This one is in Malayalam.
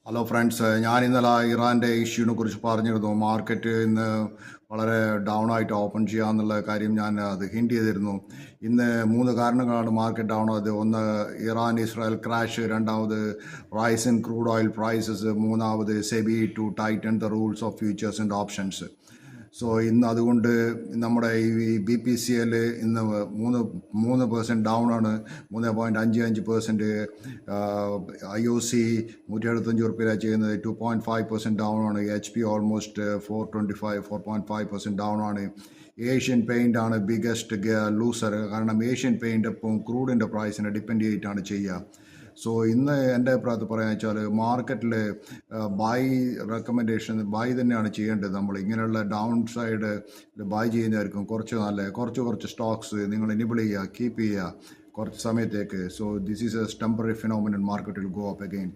ഹലോ ഫ്രണ്ട്സ്, ഞാൻ ഇന്നലെ ഇറാൻ്റെ ഇഷ്യൂവിനെ കുറിച്ച് പറഞ്ഞിരുന്നു. മാർക്കറ്റ് ഇന്ന് വളരെ ഡൗൺ ആയിട്ട് ഓപ്പൺ ചെയ്യാമെന്നുള്ള കാര്യം ഞാൻ അത് ഹിൻഡ് ചെയ്തിരുന്നു. ഇന്ന് മൂന്ന് കാരണങ്ങളാണ് മാർക്കറ്റ് ഡൗൺ ആയത്. ഒന്ന്, ഇറാൻ ഇസ്രായേൽ ക്രാഷ്. രണ്ടാമത്, rise in crude oil prices. മൂന്നാമത്, SEBI to tighten the rules of futures and options. So ഇന്ന് അതുകൊണ്ട് നമ്മുടെ ഈ BPCL ഇന്ന് 3% ഡൗൺ ആണ്. 3.55%. IOC 175 റുപ്യയിലാണ് ചെയ്യുന്നത്. 2.5% ഡൗൺ ആണ്. HP ഓൾമോസ്റ്റ് 4.5% ഡൗൺ ആണ്. ഏഷ്യൻ പെയിൻ്റ് ആണ് ബിഗസ്റ്റ് ലൂസർ. കാരണം ഏഷ്യൻ പെയിൻ്റ് ഇപ്പം ക്രൂഡിൻ്റെ പ്രൈസിനെ ഡിപ്പെൻഡ് ചെയ്തിട്ടാണ് ചെയ്യുക. സോ ഇന്ന് എൻ്റെ അഭിപ്രായത്തിൽ പറയാന്ന് വെച്ചാൽ മാർക്കറ്റിൽ ബൈ റെക്കമെൻഡേഷൻ ബൈ തന്നെയാണ് ചെയ്യേണ്ടത്. നമ്മൾ ഇങ്ങനെയുള്ള ഡൗൺ സൈഡ് ബൈ ചെയ്യുന്നതായിരിക്കും കുറച്ച് നല്ല. കുറച്ച് സ്റ്റോക്സ് നിങ്ങൾ എനിബിൾ ചെയ്യുക, കീപ്പ് ചെയ്യുക കുറച്ച് സമയത്തേക്ക്. So this is A temporary phenomenal. Market will go up again.